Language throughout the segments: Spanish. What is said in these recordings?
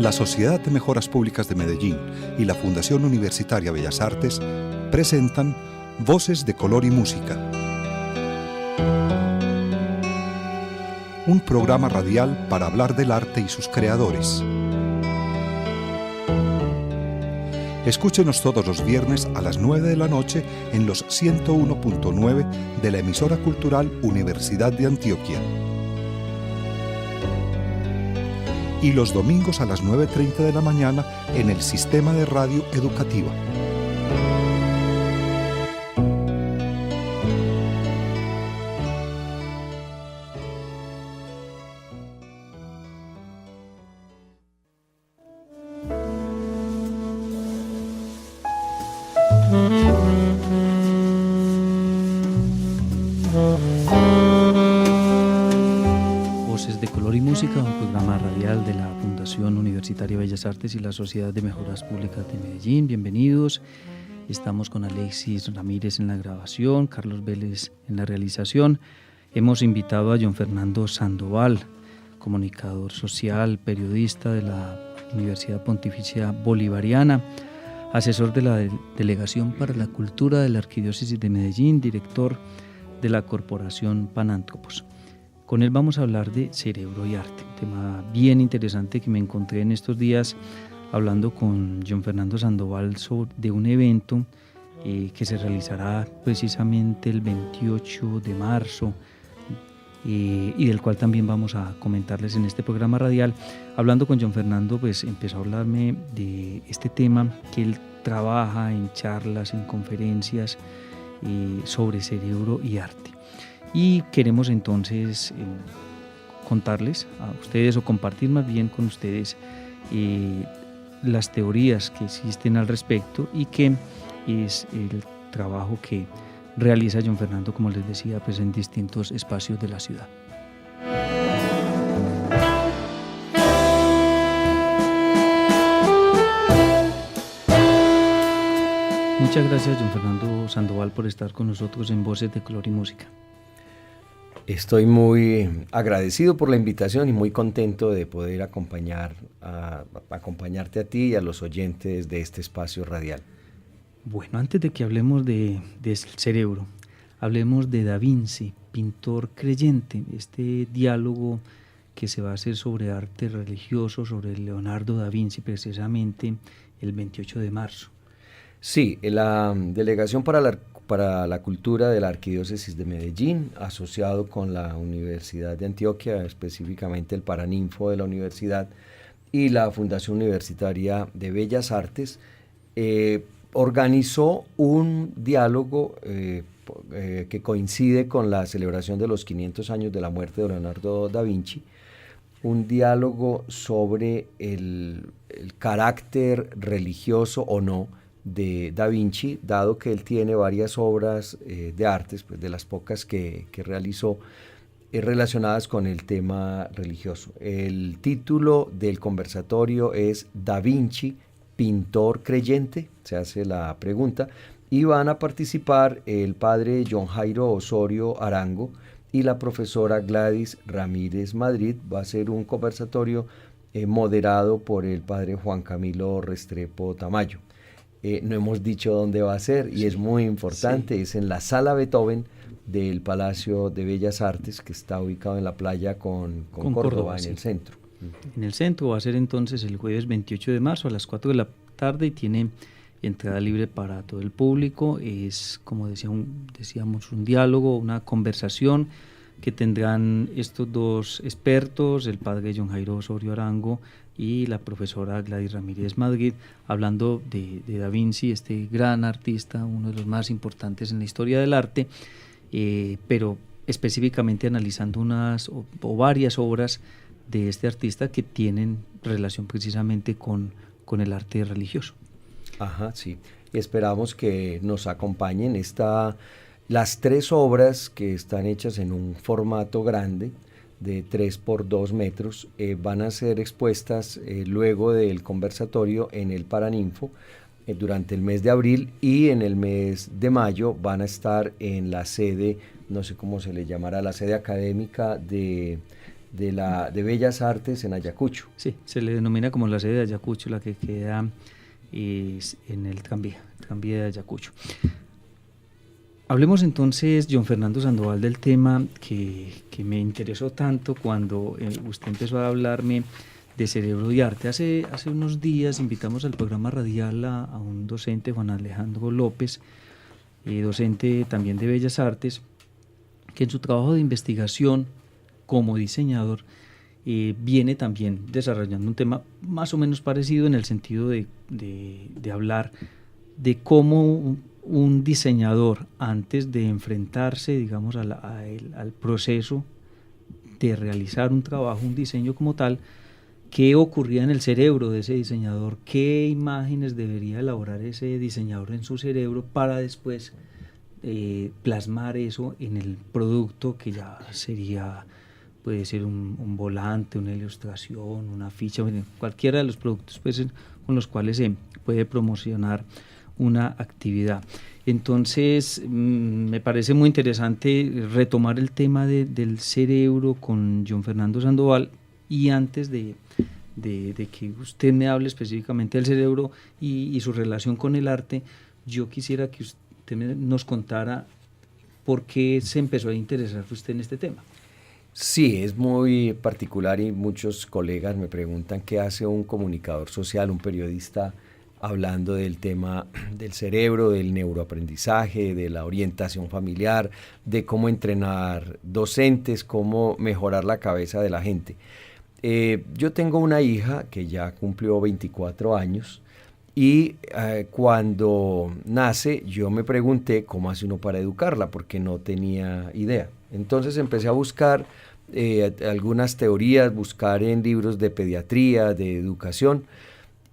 La Sociedad de Mejoras Públicas de Medellín y la Fundación Universitaria Bellas Artes presentan Voces de Color y Música, un programa radial para hablar del arte y sus creadores. Escúchenos todos los viernes a las 9 de la noche en los 101.9 de la emisora cultural Universidad de Antioquia. Y los domingos a las 9:30 de la mañana en el Sistema de Radio Educativa. Voces de Color y Música, un programa radial de la Fundación Universitaria Bellas Artes y la Sociedad de Mejoras Públicas de Medellín. Bienvenidos. Estamos con Alexis Ramírez en la grabación, Carlos Vélez en la realización. Hemos invitado a John Fernando Sandoval, comunicador social, periodista de la Universidad Pontificia Bolivariana, asesor de la Delegación para la Cultura de la Arquidiócesis de Medellín, director de la Corporación Panántropos. Con él vamos a hablar de cerebro y arte, un tema bien interesante que me encontré en estos días hablando con John Fernando Sandoval de un evento que se realizará precisamente el 28 de marzo y del cual también vamos a comentarles en este programa radial. Hablando con John Fernando, pues empezó a hablarme de este tema que él trabaja en charlas, en conferencias sobre cerebro y arte. Y queremos entonces contarles a ustedes o compartir más bien con ustedes las teorías que existen al respecto y que es el trabajo que realiza John Fernando, como les decía, pues en distintos espacios de la ciudad. Muchas gracias, John Fernando Sandoval, por estar con nosotros en Voces de Color y Música. Estoy muy agradecido por la invitación y muy contento de poder acompañarte a ti y a los oyentes de este espacio radial. Bueno, antes de que hablemos del cerebro, hablemos de Da Vinci, pintor creyente, este diálogo que se va a hacer sobre arte religioso, sobre Leonardo da Vinci, precisamente el 28 de marzo. Sí, la Delegación para la Cultura de la Arquidiócesis de Medellín, asociado con la Universidad de Antioquia, específicamente el Paraninfo de la universidad y la Fundación Universitaria de Bellas Artes, organizó un diálogo que coincide con la celebración de los 500 años de la muerte de Leonardo da Vinci, un diálogo sobre el carácter religioso o no de Da Vinci, dado que él tiene varias obras de artes, pues de las pocas que realizó, relacionadas con el tema religioso. El título del conversatorio es Da Vinci, pintor creyente, se hace la pregunta, y van a participar el padre John Jairo Osorio Arango y la profesora Gladys Ramírez Madrid. Va a ser un conversatorio moderado por el padre Juan Camilo Restrepo Tamayo. No hemos dicho dónde va a ser y es muy importante, es en la Sala Beethoven del Palacio de Bellas Artes, que está ubicado en la playa con Córdoba, en el centro. En el centro va a ser entonces el jueves 28 de marzo a las 4 de la tarde y tiene entrada libre para todo el público. Es, como decíamos, un diálogo, una conversación que tendrán estos dos expertos, el padre John Jairo Osorio Arango y la profesora Gladys Ramírez Madrid, hablando de Da Vinci, este gran artista, uno de los más importantes en la historia del arte, pero específicamente analizando unas o varias obras de este artista que tienen relación precisamente con el arte religioso. Ajá, sí. Esperamos que nos acompañen. Las tres obras que están hechas en un formato grande, de 3 por 2 metros, van a ser expuestas luego del conversatorio en el Paraninfo durante el mes de abril, y en el mes de mayo van a estar en la sede, no sé cómo se le llamará, la sede académica de de Bellas Artes en Ayacucho. Sí, se le denomina como la sede de Ayacucho, la que queda en el tranvía de Ayacucho. Hablemos entonces, John Fernando Sandoval, del tema que me interesó tanto cuando usted empezó a hablarme de cerebro y arte. Hace unos días invitamos al programa radial a un docente, Juan Alejandro López, docente también de Bellas Artes, que en su trabajo de investigación como diseñador viene también desarrollando un tema más o menos parecido en el sentido de hablar de cómo un diseñador, antes de enfrentarse, digamos, al proceso de realizar un trabajo, un diseño como tal, qué ocurría en el cerebro de ese diseñador, qué imágenes debería elaborar ese diseñador en su cerebro para después plasmar eso en el producto, que ya sería, puede ser un volante, una ilustración, una ficha, cualquiera de los productos pues, con los cuales se puede promocionar una actividad. Entonces me parece muy interesante retomar el tema del cerebro con John Fernando Sandoval, y antes de que usted me hable específicamente del cerebro y su relación con el arte, yo quisiera que usted nos contara por qué se empezó a interesar usted en este tema. Sí, es muy particular y muchos colegas me preguntan qué hace un comunicador social, un periodista, hablando del tema del cerebro, del neuroaprendizaje, de la orientación familiar, de cómo entrenar docentes, cómo mejorar la cabeza de la gente. Yo tengo una hija que ya cumplió 24 años y cuando nace yo me pregunté cómo hace uno para educarla, porque no tenía idea. Entonces empecé a buscar algunas teorías, buscar en libros de pediatría, de educación,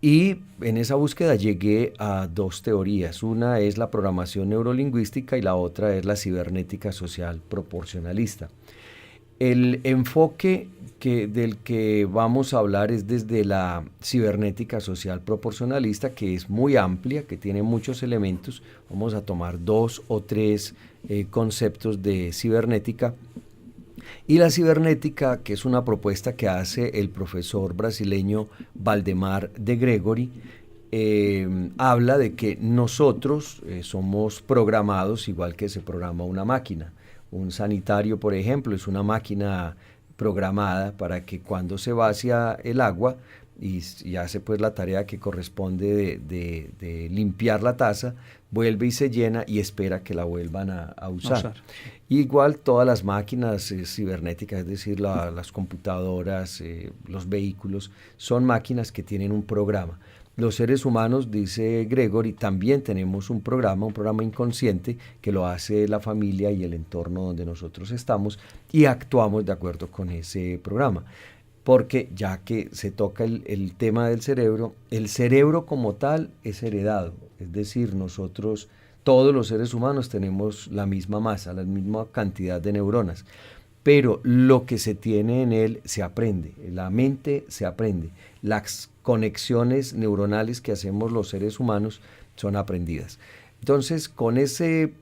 y en esa búsqueda llegué a dos teorías. Una es la programación neurolingüística y la otra es la cibernética social proporcionalista. El enfoque del que vamos a hablar es desde la cibernética social proporcionalista, que es muy amplia, que tiene muchos elementos. Vamos a tomar 2 o 3 conceptos de cibernética. Y la cibernética, que es una propuesta que hace el profesor brasileño Valdemar de Gregori, habla de que nosotros somos programados igual que se programa una máquina. Un sanitario, por ejemplo, es una máquina programada para que cuando se vacía el agua y hace pues la tarea que corresponde de limpiar la taza, vuelve y se llena y espera que la vuelvan a usar. Igual todas las máquinas cibernéticas, es decir, las computadoras, los vehículos, son máquinas que tienen un programa. Los seres humanos, dice Gregori, también tenemos un programa inconsciente que lo hace la familia y el entorno donde nosotros estamos, y actuamos de acuerdo con ese programa. Porque ya que se toca el tema del cerebro, el cerebro como tal es heredado, es decir, nosotros, todos los seres humanos tenemos la misma masa, la misma cantidad de neuronas, pero lo que se tiene en él se aprende, la mente se aprende, las conexiones neuronales que hacemos los seres humanos son aprendidas. Entonces, con ese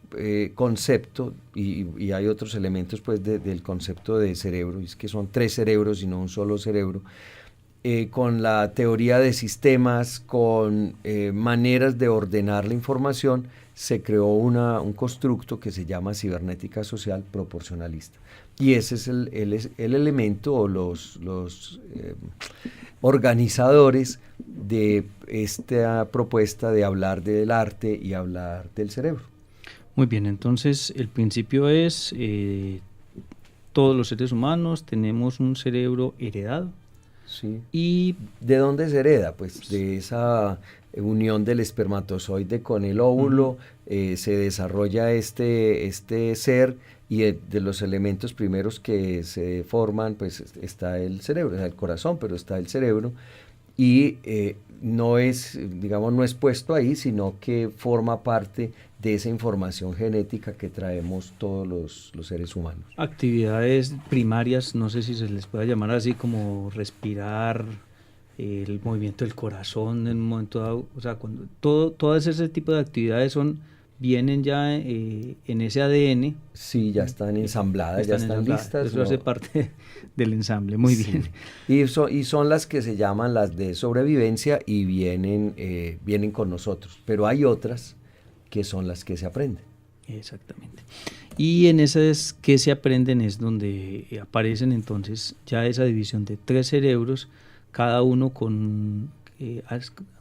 concepto, y hay otros elementos pues, del concepto de cerebro, es que son 3 cerebros y no un solo cerebro, con la teoría de sistemas, con maneras de ordenar la información, se creó un constructo que se llama cibernética social proporcionalista. Y ese es el elemento o los organizadores de esta propuesta de hablar del arte y hablar del cerebro. Muy bien, entonces el principio es todos los seres humanos tenemos un cerebro heredado. Sí. ¿Y de dónde se hereda? Pues de esa unión del espermatozoide con el óvulo, se desarrolla este ser, y de los elementos primeros que se forman, pues está el cerebro, el corazón, pero está el cerebro, y no es puesto ahí, sino que forma parte de esa información genética que traemos todos los seres humanos. Actividades primarias, no sé si se les puede llamar así, como respirar, el movimiento del corazón en un momento dado, o sea, todo ese tipo de actividades son vienen ya en ese ADN. Sí, ya están ensambladas, ya están listas. Eso hace parte del ensamble, muy bien. Y son las que se llaman las de sobrevivencia y vienen con nosotros, pero hay otras que son las que se aprenden. Exactamente. Y en esas que se aprenden es donde aparecen entonces ya esa división de 3 cerebros, cada uno con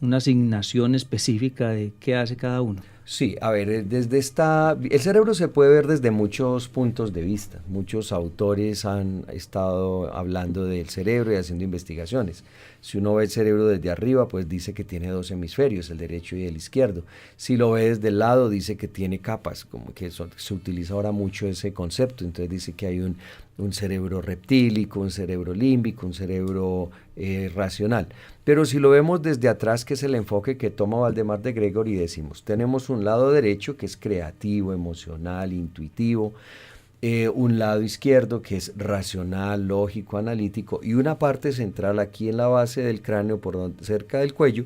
una asignación específica de qué hace cada uno. Sí, a ver, el cerebro se puede ver desde muchos puntos de vista. Muchos autores han estado hablando del cerebro y haciendo investigaciones. Si uno ve el cerebro desde arriba, pues dice que tiene 2 hemisferios, el derecho y el izquierdo. Si lo ve desde el lado, dice que tiene capas, como que se utiliza ahora mucho ese concepto. Entonces dice que hay un cerebro reptílico, un cerebro límbico, un cerebro racional. Pero si lo vemos desde atrás, que es el enfoque que toma Valdemar de Gregory, decimos, tenemos un lado derecho que es creativo, emocional, intuitivo, un lado izquierdo que es racional, lógico, analítico, y una parte central aquí en la base del cráneo, cerca del cuello,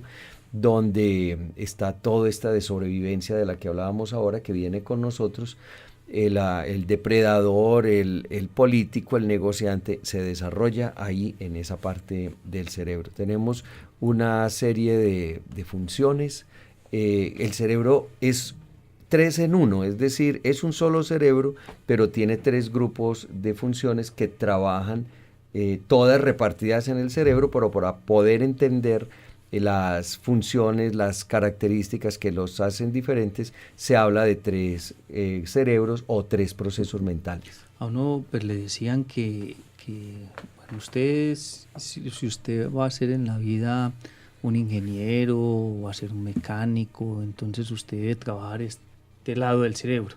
donde está toda esta de sobrevivencia de la que hablábamos ahora, que viene con nosotros. El depredador, el político, el negociante, se desarrolla ahí en esa parte del cerebro. Tenemos una serie de funciones. El cerebro es 3 en 1, es decir, es un solo cerebro, pero tiene 3 grupos de funciones que trabajan todas repartidas en el cerebro, pero para poder entender las funciones, las características que los hacen diferentes, se habla de 3 cerebros o 3 procesos mentales. A uno pues le decían que bueno, si usted va a ser en la vida un ingeniero o a ser un mecánico, entonces usted debe trabajar este lado del cerebro.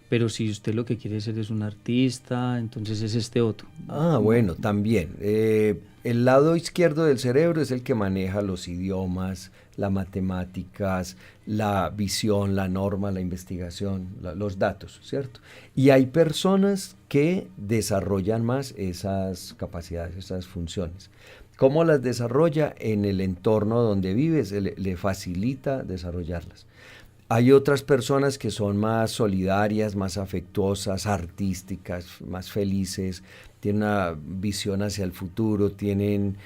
Pero si usted lo que quiere ser es un artista, entonces es este otro. Ah, bueno, también. El lado izquierdo del cerebro es el que maneja los idiomas, las matemáticas, la visión, la norma, la investigación, los datos, ¿cierto? Y hay personas que desarrollan más esas capacidades, esas funciones. ¿Cómo las desarrolla? En el entorno donde vive, le facilita desarrollarlas. Hay otras personas que son más solidarias, más afectuosas, artísticas, más felices, tienen una visión hacia el futuro, defienden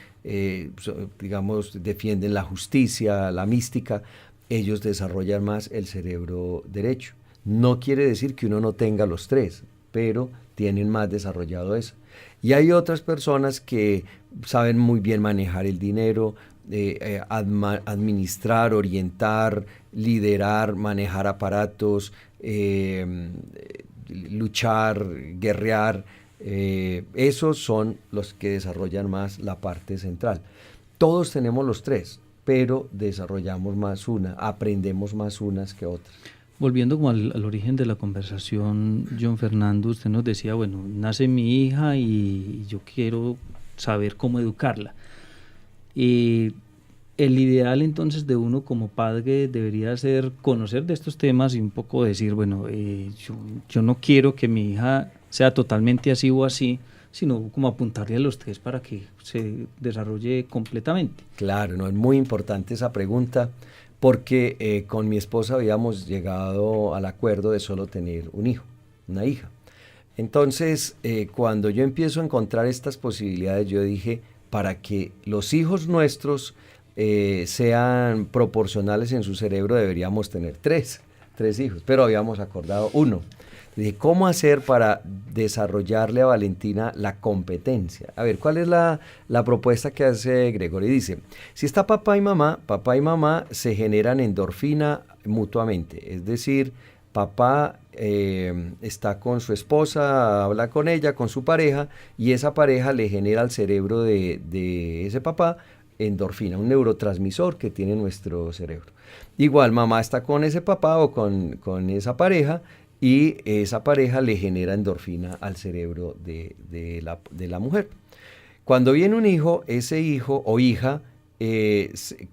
la justicia, la mística. Ellos desarrollan más el cerebro derecho. No quiere decir que uno no tenga los 3, pero tienen más desarrollado eso. Y hay otras personas que saben muy bien manejar el dinero, administrar, orientar, liderar, manejar aparatos, luchar, guerrear. Esos son los que desarrollan más la parte central. Todos tenemos los 3, pero desarrollamos más una, aprendemos más unas que otras. Volviendo como al origen de la conversación, John Fernando, usted nos decía, bueno, nace mi hija y yo quiero saber cómo educarla. El ideal entonces de uno como padre debería ser conocer de estos temas y un poco decir, bueno, yo no quiero que mi hija sea totalmente así o así, sino como apuntarle a los 3 para que se desarrolle completamente. Claro, no, es muy importante esa pregunta, porque con mi esposa habíamos llegado al acuerdo de solo tener un hijo, una hija. Entonces, cuando yo empiezo a encontrar estas posibilidades, yo dije, para que los hijos nuestros sean proporcionales en su cerebro, deberíamos tener 3 hijos, pero habíamos acordado 1. Dije, ¿cómo hacer para desarrollarle a Valentina la competencia? A ver, ¿cuál es la propuesta que hace Gregory? Dice, si está papá y mamá se generan endorfina mutuamente, es decir, papá está con su esposa, habla con ella, con su pareja, y esa pareja le genera al cerebro de ese papá endorfina, un neurotransmisor que tiene nuestro cerebro. Igual, mamá está con ese papá o con esa pareja, y esa pareja le genera endorfina al cerebro de la mujer. Cuando viene un hijo, ese hijo o hija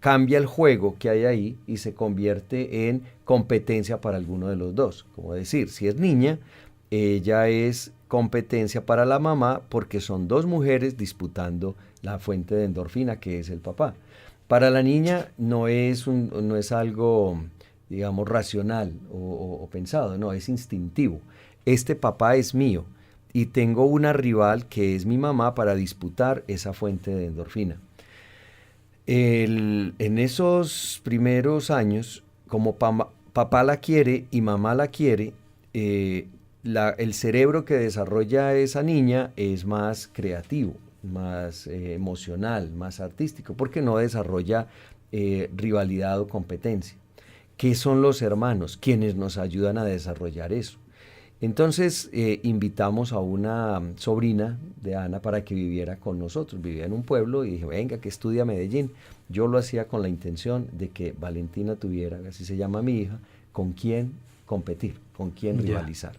cambia el juego que hay ahí y se convierte en competencia para alguno de los dos. Como decir, si es niña, ella es competencia para la mamá porque son 2 mujeres disputando la fuente de endorfina que es el papá. Para la niña no es algo digamos, racional o pensado, no, es instintivo. Este papá es mío y tengo una rival que es mi mamá para disputar esa fuente de endorfina. En esos primeros años, como papá la quiere y mamá la quiere, el cerebro que desarrolla esa niña es más creativo, más emocional, más artístico, porque no desarrolla rivalidad o competencia. ¿Qué son los hermanos? Quienes nos ayudan a desarrollar eso. Entonces invitamos a una sobrina de Ana para que viviera con nosotros. Vivía en un pueblo y dije, venga, que estudia Medellín. Yo lo hacía con la intención de que Valentina tuviera, así se llama mi hija, con quién competir, con quién rivalizar.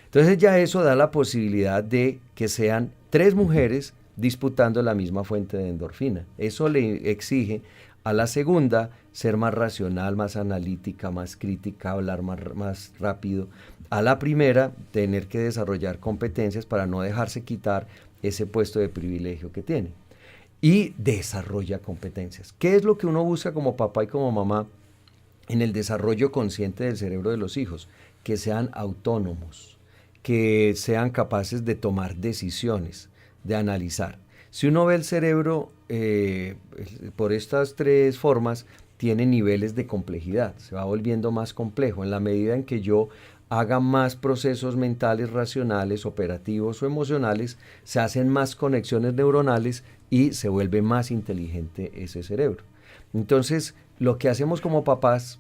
Entonces ya eso da la posibilidad de que sean 3 mujeres disputando la misma fuente de endorfina. Eso le exige a la segunda ser más racional, más analítica, más crítica, hablar más rápido. A la primera tener que desarrollar competencias para no dejarse quitar ese puesto de privilegio que tiene. Y desarrolla competencias. ¿Qué es lo que uno busca como papá y como mamá en el desarrollo consciente del cerebro de los hijos? Que sean autónomos, que sean capaces de tomar decisiones, de analizar. Si uno ve el cerebro por estas 3 formas, tiene niveles de complejidad, se va volviendo más complejo en la medida en que yo haga más procesos mentales, racionales, operativos o emocionales, se hacen más conexiones neuronales y se vuelve más inteligente ese cerebro. Entonces, lo que hacemos como papás,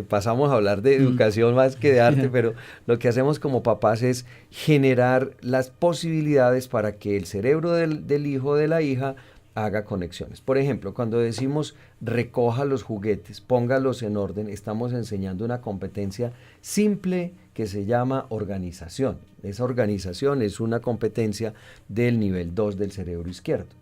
pasamos a hablar de educación más que de arte, pero lo que hacemos como papás es generar las posibilidades para que el cerebro del hijo o de la hija haga conexiones. Por ejemplo, cuando decimos recoja los juguetes, póngalos en orden, estamos enseñando una competencia simple que se llama organización. Esa organización es una competencia del nivel 2 del cerebro izquierdo.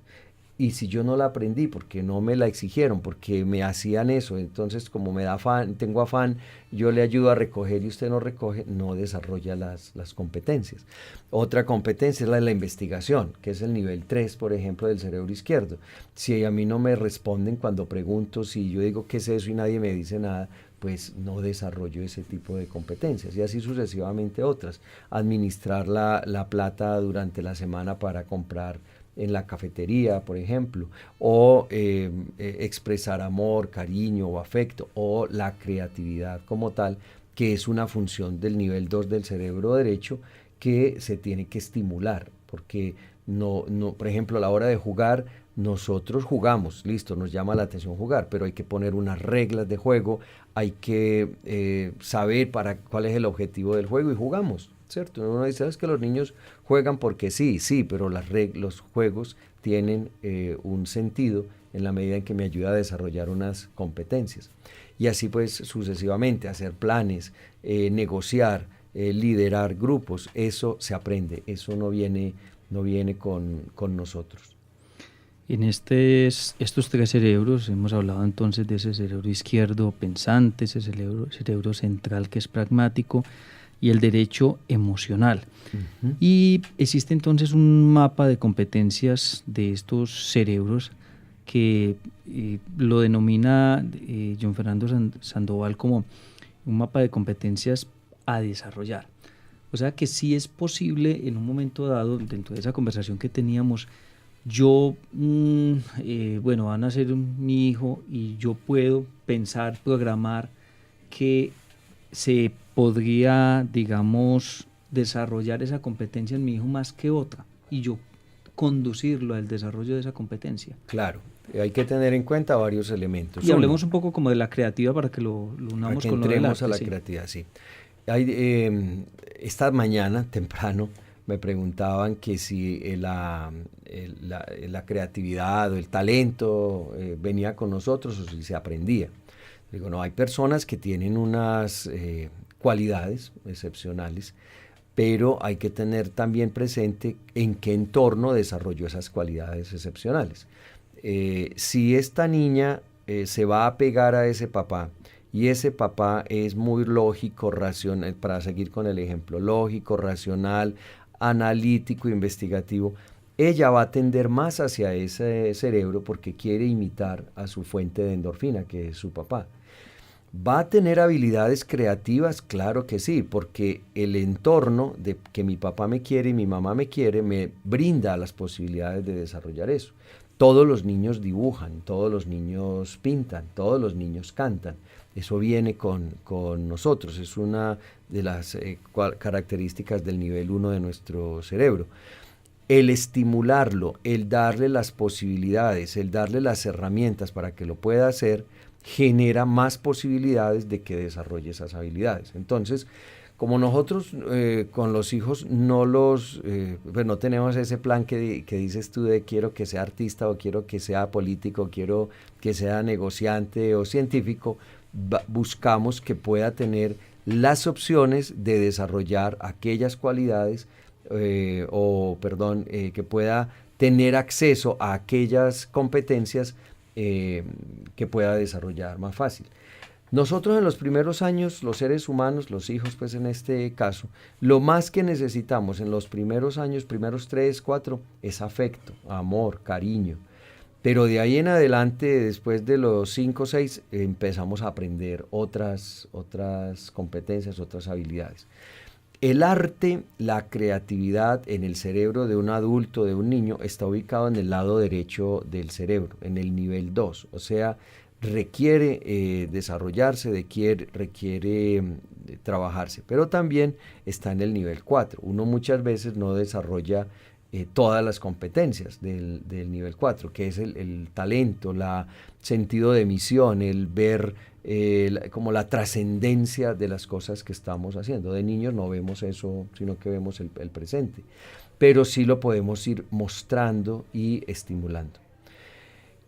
Y si yo no la aprendí porque no me la exigieron, porque me hacían eso, entonces como me da afán, tengo afán, yo le ayudo a recoger y usted no recoge, no desarrolla las competencias. Otra competencia es la de la investigación, que es el nivel 3, por ejemplo, del cerebro izquierdo. Si a mí no me responden cuando pregunto, si yo digo qué es eso y nadie me dice nada, pues no desarrollo ese tipo de competencias y así sucesivamente otras. Administrar la plata durante la semana para comprar en la cafetería, por ejemplo, o expresar amor, cariño o afecto, o la creatividad como tal, que es una función del nivel 2 del cerebro derecho que se tiene que estimular, porque por ejemplo, a la hora de jugar, nosotros jugamos, listo, nos llama la atención jugar, pero hay que poner unas reglas de juego, hay que saber cuál es el objetivo del juego y jugamos, ¿cierto? Uno dice, ¿sabes que los niños juegan porque sí, pero los juegos tienen un sentido en la medida en que me ayuda a desarrollar unas competencias. Y así pues sucesivamente, hacer planes, negociar, liderar grupos, eso se aprende, eso no viene con nosotros. En estos 3 cerebros hemos hablado entonces de ese cerebro izquierdo pensante, ese cerebro central que es pragmático y el derecho emocional. Uh-huh. Y existe entonces un mapa de competencias de estos cerebros que lo denomina John Fernando Sandoval como un mapa de competencias a desarrollar. O sea que sí es posible en un momento dado, dentro de esa conversación que teníamos, yo, va a nacer mi hijo y yo puedo pensar, programar que se podría, digamos, desarrollar esa competencia en mi hijo más que otra y yo conducirlo al desarrollo de esa competencia. Claro, hay que tener en cuenta varios elementos. Y hablemos un poco como de la creatividad para que lo unamos con lo del arte. A la creatividad, sí. Esta mañana, temprano, me preguntaban que si la creatividad o el talento venía con nosotros o si se aprendía. Digo, no, hay personas que tienen unas cualidades excepcionales, pero hay que tener también presente en qué entorno desarrolló esas cualidades excepcionales. Si esta niña se va a pegar a ese papá, y ese papá es muy lógico, racional, para seguir con el ejemplo, lógico, racional, analítico, investigativo, ella va a tender más hacia ese cerebro porque quiere imitar a su fuente de endorfina, que es su papá. ¿Va a tener habilidades creativas? Claro que sí, porque el entorno de que mi papá me quiere y mi mamá me quiere me brinda las posibilidades de desarrollar eso. Todos los niños dibujan, todos los niños pintan, todos los niños cantan. Eso viene con nosotros, es una de las características del nivel 1 de nuestro cerebro. El estimularlo, el darle las posibilidades, el darle las herramientas para que lo pueda hacer, genera más posibilidades de que desarrolle esas habilidades. Entonces, como nosotros con los hijos pues no tenemos ese plan que dices tú de quiero que sea artista o quiero que sea político, quiero que sea negociante o científico, buscamos que pueda tener las opciones de desarrollar aquellas cualidades que pueda tener acceso a aquellas competencias que pueda desarrollar más fácil. Nosotros en los primeros años, los seres humanos, los hijos pues en este caso, lo más que necesitamos en los primeros años, primeros 3, 4, es afecto, amor, cariño. Pero de ahí en adelante, después de los 5 o 6, empezamos a aprender otras competencias, otras habilidades. El arte, la creatividad en el cerebro de un adulto, de un niño, está ubicado en el lado derecho del cerebro, en el nivel 2. O sea, requiere desarrollarse, requiere trabajarse, pero también está en el nivel 4. Uno muchas veces no desarrolla todas las competencias del nivel 4, que es el talento, el sentido de misión, el ver como la trascendencia de las cosas que estamos haciendo. De niños no vemos eso, sino que vemos el presente, pero sí lo podemos ir mostrando y estimulando.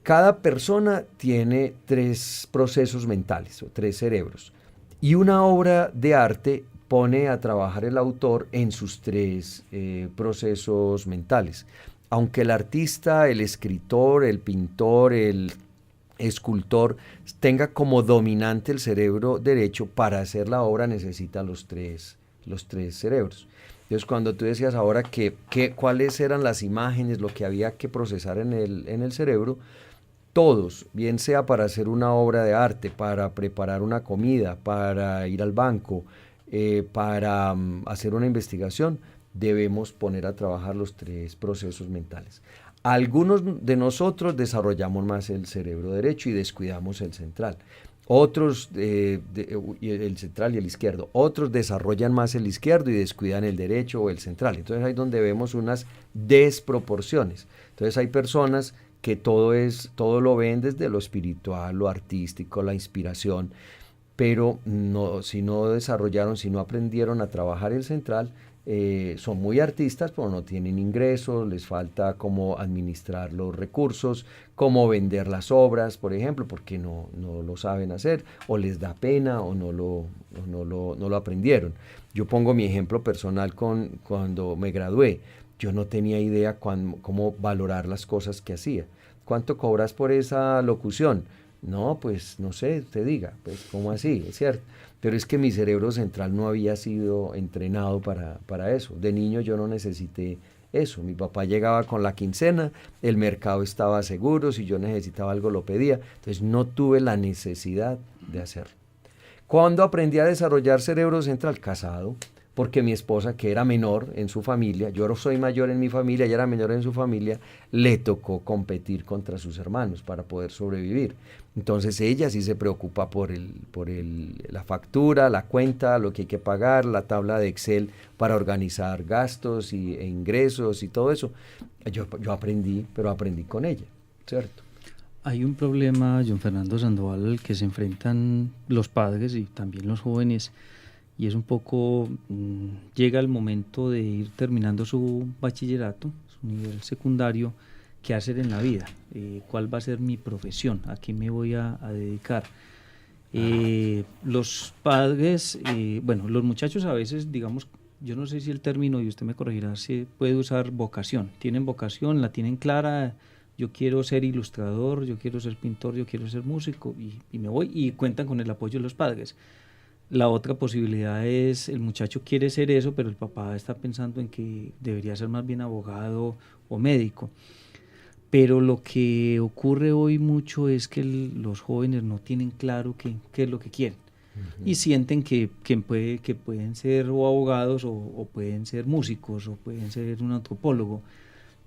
Cada persona tiene 3 procesos mentales o 3 cerebros, y una obra de arte pone a trabajar el autor en sus 3 procesos mentales. Aunque el artista, el escritor, el pintor, el escultor tenga como dominante el cerebro derecho, para hacer la obra necesita los tres cerebros. Entonces, cuando tú decías ahora cuáles eran las imágenes, lo que había que procesar en el cerebro, todos, bien sea para hacer una obra de arte, para preparar una comida, para ir al banco, para hacer una investigación, debemos poner a trabajar los 3 procesos mentales. Algunos de nosotros desarrollamos más el cerebro derecho y descuidamos el central. Otros, el central y el izquierdo. Otros desarrollan más el izquierdo y descuidan el derecho o el central. Entonces ahí es donde vemos unas desproporciones. Entonces hay personas que todo lo ven desde lo espiritual, lo artístico, la inspiración, pero si no aprendieron a trabajar el central, son muy artistas, pero no tienen ingresos, les falta cómo administrar los recursos, cómo vender las obras, por ejemplo, porque no lo saben hacer, o les da pena, o no lo aprendieron. Yo pongo mi ejemplo personal cuando me gradué. Yo no tenía idea cómo valorar las cosas que hacía. ¿Cuánto cobras por esa locución? No, pues no sé, te diga, pues ¿cómo así? Es cierto. Pero es que mi cerebro central no había sido entrenado para eso. De niño yo no necesité eso. Mi papá llegaba con la quincena, el mercado estaba seguro, si yo necesitaba algo lo pedía. Entonces no tuve la necesidad de hacerlo. ¿Cuándo aprendí a desarrollar cerebro central? Casado. Porque mi esposa, que era menor en su familia, yo soy mayor en mi familia, ella era menor en su familia, le tocó competir contra sus hermanos para poder sobrevivir. Entonces ella sí se preocupa por la factura, la cuenta, lo que hay que pagar, la tabla de Excel para organizar gastos e ingresos y todo eso. Yo aprendí, pero aprendí con ella, ¿cierto? Hay un problema, John Fernando Sandoval, al que se enfrentan los padres y también los jóvenes, y es un poco, llega el momento de ir terminando su bachillerato, su nivel secundario, ¿qué hacer en la vida? ¿Cuál va a ser mi profesión? ¿A qué me voy a dedicar? Los padres, los muchachos a veces, digamos, yo no sé si el término, y usted me corregirá, se puede usar vocación. Tienen vocación, la tienen clara, yo quiero ser ilustrador, yo quiero ser pintor, yo quiero ser músico, y me voy, y cuentan con el apoyo de los padres. La otra posibilidad es, el muchacho quiere ser eso, pero el papá está pensando en que debería ser más bien abogado o médico. pero lo que ocurre hoy mucho es que los jóvenes no tienen claro qué es lo que quieren. Y sienten que pueden ser o abogados o pueden ser músicos o pueden ser un antropólogo,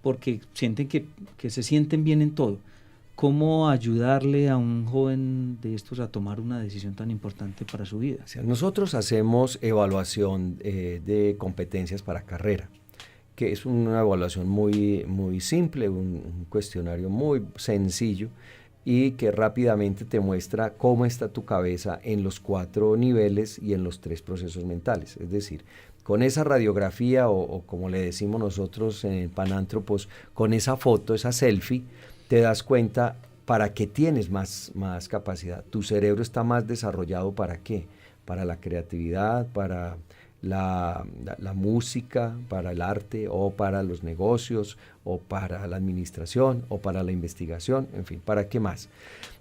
porque sienten que se sienten bien en todo. ¿Cómo ayudarle a un joven de estos a tomar una decisión tan importante para su vida? Nosotros hacemos evaluación de competencias para carrera, que es una evaluación muy, muy simple, un cuestionario muy sencillo y que rápidamente te muestra cómo está tu cabeza en los 4 niveles y en los 3 procesos mentales. Es decir, con esa radiografía o como le decimos nosotros en Panántropos, con esa foto, esa selfie, te das cuenta para qué tienes más capacidad. Tu cerebro está más desarrollado ¿para qué? Para la creatividad, para la música, para el arte o para los negocios o para la administración o para la investigación, en fin, ¿para qué más?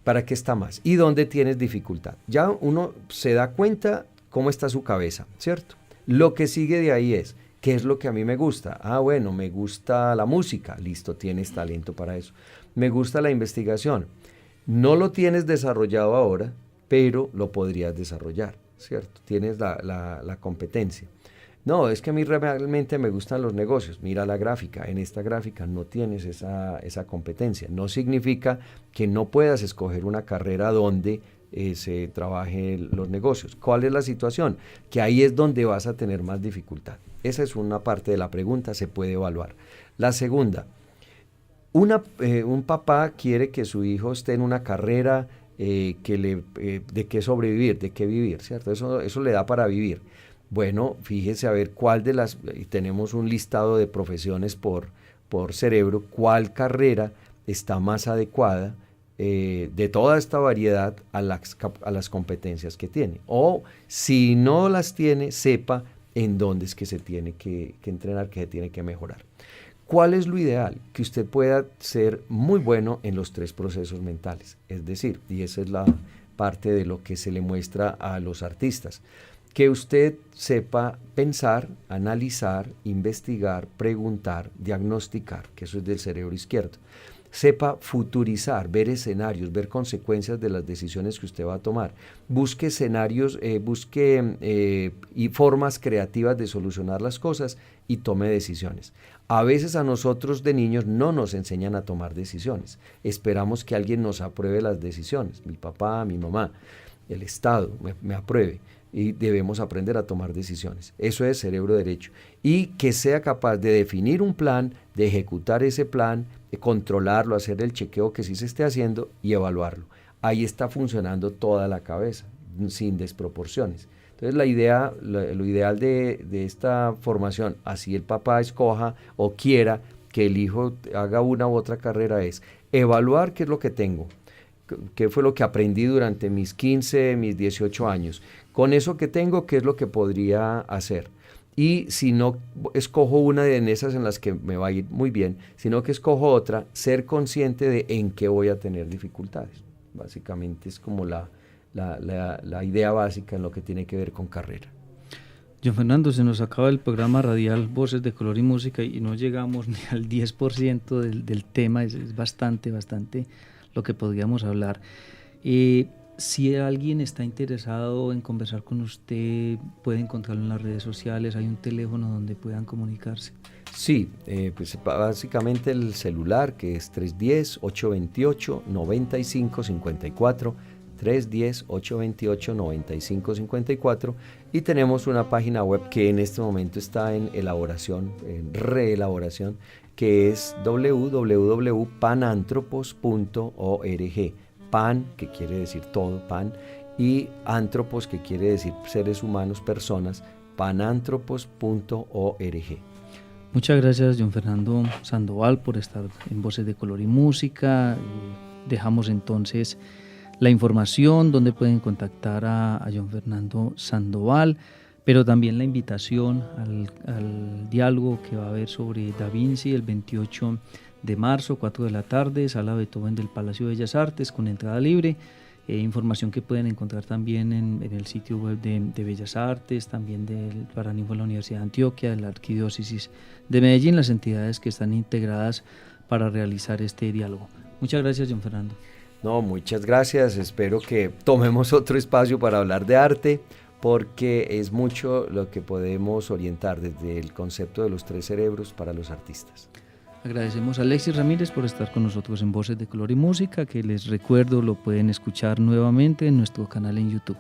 ¿Para qué está más? ¿Y dónde tienes dificultad? Ya uno se da cuenta cómo está su cabeza, ¿cierto? Lo que sigue de ahí es, ¿qué es lo que a mí me gusta? Ah, bueno, me gusta la música, listo, tienes talento para eso. Me gusta la investigación, no lo tienes desarrollado ahora, pero lo podrías desarrollar, ¿cierto? Tienes la competencia. No, es que a mí realmente me gustan los negocios. Mira la gráfica, en esta gráfica no tienes esa competencia. No significa que no puedas escoger una carrera donde se trabaje los negocios. ¿Cuál es la situación? Que ahí es donde vas a tener más dificultad. Esa es una parte de la pregunta, se puede evaluar. La segunda, un papá quiere que su hijo esté en una carrera de qué sobrevivir, de qué vivir, ¿cierto? Eso le da para vivir. Bueno, fíjese a ver cuál de las, y tenemos un listado de profesiones por cerebro, cuál carrera está más adecuada de toda esta variedad a las competencias que tiene. O si no las tiene, sepa en dónde es que se tiene que entrenar, que se tiene que mejorar. ¿Cuál es lo ideal? Que usted pueda ser muy bueno en los 3 procesos mentales. Es decir, y esa es la parte de lo que se le muestra a los artistas, que usted sepa pensar, analizar, investigar, preguntar, diagnosticar, que eso es del cerebro izquierdo. Sepa futurizar, ver escenarios, ver consecuencias de las decisiones que usted va a tomar. Busque escenarios, y formas creativas de solucionar las cosas y tome decisiones. A veces a nosotros de niños no nos enseñan a tomar decisiones. Esperamos que alguien nos apruebe las decisiones, mi papá, mi mamá, el Estado me apruebe. Y debemos aprender a tomar decisiones. Eso es cerebro derecho. Y que sea capaz de definir un plan, de ejecutar ese plan, de controlarlo, hacer el chequeo que sí se esté haciendo y evaluarlo. Ahí está funcionando toda la cabeza, sin desproporciones. Entonces lo ideal de esta formación, así el papá escoja o quiera que el hijo haga una u otra carrera, es evaluar qué es lo que tengo, qué fue lo que aprendí durante mis 15, mis 18 años. Con eso que tengo, ¿qué es lo que podría hacer? Y si no escojo una de esas en las que me va a ir muy bien, sino que escojo otra, ser consciente de en qué voy a tener dificultades. Básicamente es como la idea básica en lo que tiene que ver con carrera. John Fernando, se nos acaba el programa radial Voces de Color y Música y no llegamos ni al 10% del tema, es bastante lo que podríamos hablar. Si alguien está interesado en conversar con usted, puede encontrarlo en las redes sociales, hay un teléfono donde puedan comunicarse. Sí, pues básicamente el celular, que es 310-828-9554, 310-828-9554, y tenemos una página web que en este momento está en elaboración, en reelaboración, que es www.panantropos.org. Pan, que quiere decir todo, pan, y antropos, que quiere decir seres humanos, personas, panantropos.org. Muchas gracias, John Fernando Sandoval, por estar en Voces de Color y Música. Dejamos entonces la información donde pueden contactar a John Fernando Sandoval, pero también la invitación al diálogo que va a haber sobre Da Vinci el 28 de marzo, 4 de la tarde, Sala Beethoven del Palacio de Bellas Artes, con entrada libre. Información que pueden encontrar también en el sitio web de Bellas Artes, también del Paraninfo de la Universidad de Antioquia, de la Arquidiócesis de Medellín, las entidades que están integradas para realizar este diálogo. Muchas gracias, John Fernando. No, muchas gracias. Espero que tomemos otro espacio para hablar de arte, porque es mucho lo que podemos orientar desde el concepto de los 3 cerebros para los artistas. Agradecemos a Alexis Ramírez por estar con nosotros en Voces de Color y Música, que les recuerdo lo pueden escuchar nuevamente en nuestro canal en YouTube.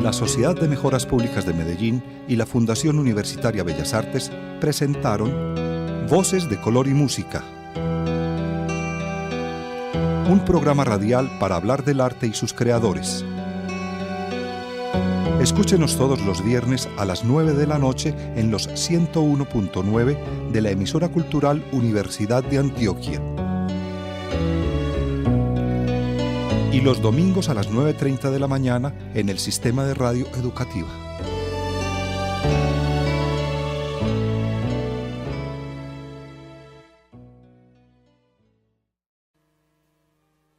La Sociedad de Mejoras Públicas de Medellín y la Fundación Universitaria Bellas Artes presentaron Voces de Color y Música, un programa radial para hablar del arte y sus creadores. Escúchenos todos los viernes a las 9 de la noche en los 101.9 de la emisora cultural Universidad de Antioquia. Y los domingos a las 9:30 de la mañana en el Sistema de Radio Educativa.